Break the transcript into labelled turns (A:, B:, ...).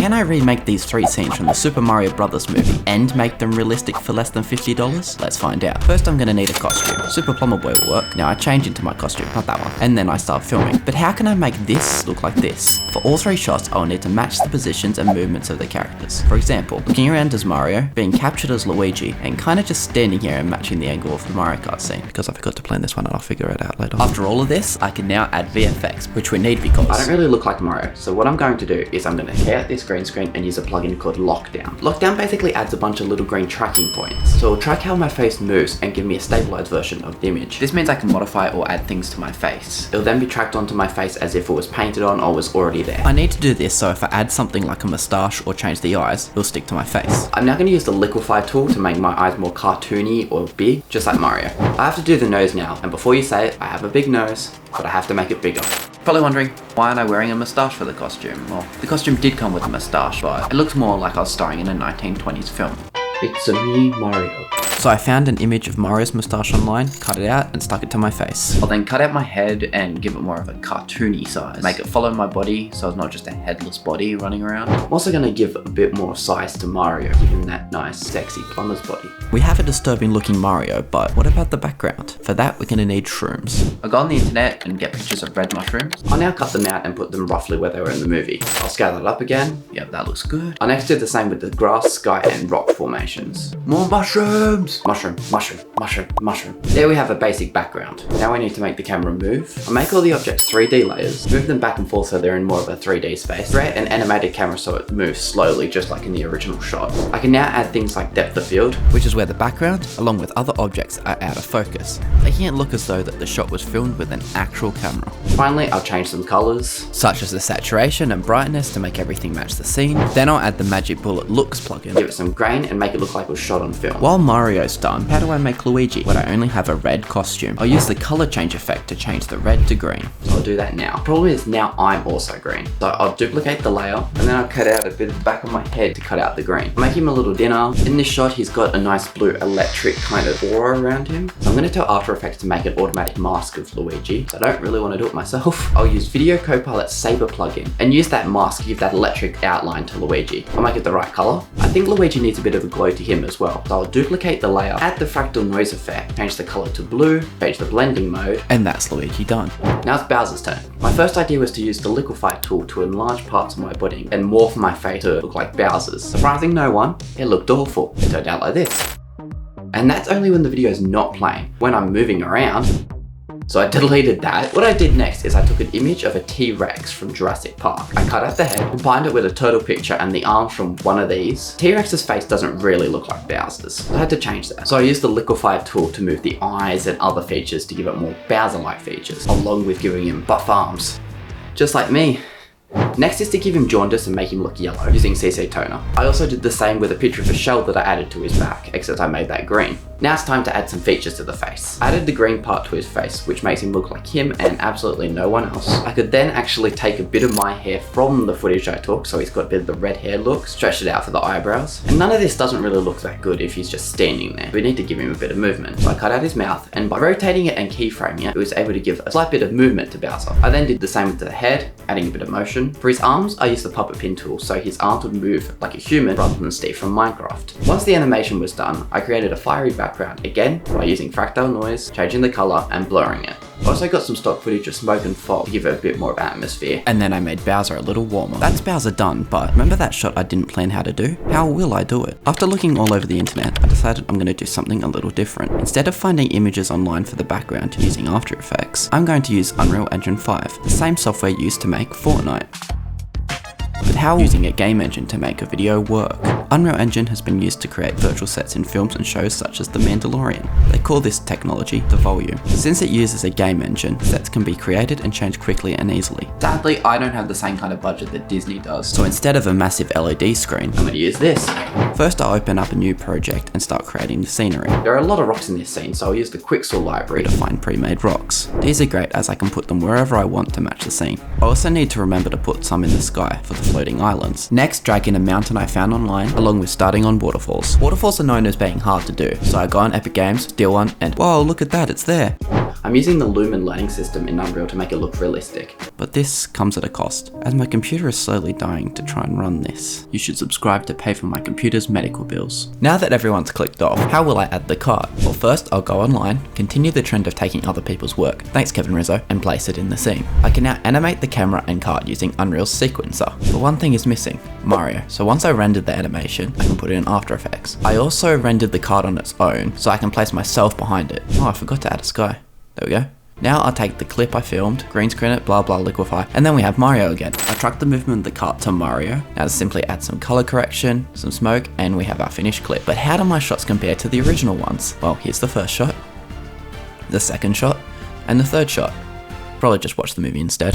A: Can I remake these 3 scenes from the Super Mario Brothers movie and make them realistic for less than $50? Let's find out. First I'm gonna need a costume. Super Plumber Boy will work. Now I change into my costume, not that one, and then I start filming. But how can I make this look like this? For all 3 shots, I will need to match the positions and movements of the characters. For example, looking around as Mario, being captured as Luigi, and kinda just standing here and matching the angle of the Mario Kart scene, because I forgot to plan this one and I'll figure it out later. After all of this, I can now add VFX, which we need because I don't really look like Mario, so what I'm going to do is I'm going to tear out this green screen and use a plugin called Lockdown. Lockdown basically adds a bunch of little green tracking points, so it'll track how my face moves and give me a stabilized version of the image. This means I can modify or add things to my face. It'll then be tracked onto my face as if it was painted on or was already there. I need to do this so if I add something like a moustache or change the eyes, it'll stick to my face. I'm now going to use the liquify tool to make my eyes more cartoony or big, just like Mario. I have to do the nose now, and before you say it, I have a big nose, but I have to make it bigger. Probably wondering, why aren't I wearing a moustache for the costume? Well, the costume did come with a moustache, but it looks more like I was starring in a 1920s film. It's a me, Mario. So I found an image of Mario's moustache online, cut it out, and stuck it to my face. I'll then cut out my head and give it more of a cartoony size. Make it follow my body, so it's not just a headless body running around. I'm also gonna give a bit more size to Mario, give him that nice, sexy plumber's body. We have a disturbing looking Mario, but what about the background? For that, we're gonna need shrooms. I go on the internet and get pictures of red mushrooms. I'll now cut them out and put them roughly where they were in the movie. I'll scale that up again. Yep, that looks good. I'll next do the same with the grass, sky, and rock formations. More mushrooms! Mushroom, mushroom, mushroom, mushroom. There we have a basic background. Now we need to make the camera move. I'll make all the objects 3D layers, move them back and forth so they're in more of a 3D space. Create an animated camera so it moves slowly, just like in the original shot. I can now add things like depth of field, which is where the background, along with other objects, are out of focus, making it look as though that the shot was filmed with an actual camera. Finally, I'll change some colors, such as the saturation and brightness to make everything match the scene. Then I'll add the Magic Bullet Looks plugin, give it some grain and make it look like it was shot on film. While Mario's done, how do I make Luigi when I only have a red costume? I'll use the color change effect to change the red to green. So I'll do that now. Problem is now I'm also green. So I'll duplicate the layer and then I'll cut out a bit of the back of my head to cut out the green. I'll make him a little dinner. In this shot, he's got a nice blue electric kind of aura around him. So I'm going to tell After Effects to make an automatic mask of Luigi. So I don't really want to do it myself. I'll use Video Copilot Saber plugin and use that mask to give that electric outline to Luigi. I'll make it the right color. I think Luigi needs a bit of a glow to him as well. So I'll duplicate the layer, add the fractal noise effect, change the color to blue, change the blending mode, and that's Luigi done. Now it's Bowser's turn. My first idea was to use the liquify tool to enlarge parts of my body and morph my face to look like Bowser's. Surprising no one, it looked awful. It turned out like this. And that's only when the video is not playing. When I'm moving around, so I deleted that. What I did next is I took an image of a T-Rex from Jurassic Park. I cut out the head, combined it with a turtle picture and the arms from one of these. T-Rex's face doesn't really look like Bowser's. So I had to change that. So I used the liquify tool to move the eyes and other features to give it more Bowser-like features, along with giving him buff arms. Just like me. Next is to give him jaundice and make him look yellow using CC Toner. I also did the same with a picture of a shell that I added to his back, except I made that green. Now it's time to add some features to the face. I added the green part to his face, which makes him look like him and absolutely no one else. I could then actually take a bit of my hair from the footage I took, so he's got a bit of the red hair look, stretch it out for the eyebrows. And none of this doesn't really look that good if he's just standing there. We need to give him a bit of movement. So I cut out his mouth, and by rotating it and keyframing it, it was able to give a slight bit of movement to Bowser. I then did the same with the head, adding a bit of motion. For his arms, I used the puppet pin tool, so his arms would move like a human rather than Steve from Minecraft. Once the animation was done, I created a fiery background, again by using fractal noise, changing the color and blurring it. I also got some stock footage of smoke and fog to give it a bit more of atmosphere. And then I made Bowser a little warmer. That's Bowser done, but remember that shot I didn't plan how to do? How will I do it? After looking all over the internet, I decided I'm going to do something a little different. Instead of finding images online for the background using After Effects, I'm going to use Unreal Engine 5, the same software used to make Fortnite. But how using a game engine to make a video work? Unreal Engine has been used to create virtual sets in films and shows such as The Mandalorian. They call this technology the volume. Since it uses a game engine, sets can be created and changed quickly and easily. Sadly, I don't have the same kind of budget that Disney does, so instead of a massive LED screen, I'm going to use this. First, I'll open up a new project and start creating the scenery. There are a lot of rocks in this scene, so I'll use the Quixel library to find pre-made rocks. These are great as I can put them wherever I want to match the scene. I also need to remember to put some in the sky for the floating islands. Next, drag in a mountain I found online, along with starting on waterfalls. Waterfalls are known as being hard to do, so I go on Epic Games, steal one, and whoa, look at that, it's there. I'm using the Lumen learning system in Unreal to make it look realistic. But this comes at a cost, as my computer is slowly dying to try and run this. You should subscribe to pay for my computer's medical bills. Now that everyone's clicked off, how will I add the card? Well, first I'll go online, continue the trend of taking other people's work, thanks Kevin Rizzo, and place it in the scene. I can now animate the camera and card using Unreal's sequencer. But one thing is missing, Mario. So once I rendered the animation, I can put it in After Effects. I also rendered the card on its own, so I can place myself behind it. Oh, I forgot to add a sky. There we go. Now I'll take the clip I filmed, green screen it, blah blah liquefy, and then we have Mario again. I track the movement of the cart to Mario. Now to simply add some color correction, some smoke, and we have our finished clip. But how do my shots compare to the original ones? Well, here's the first shot, the second shot, and the third shot. Probably just watch the movie instead.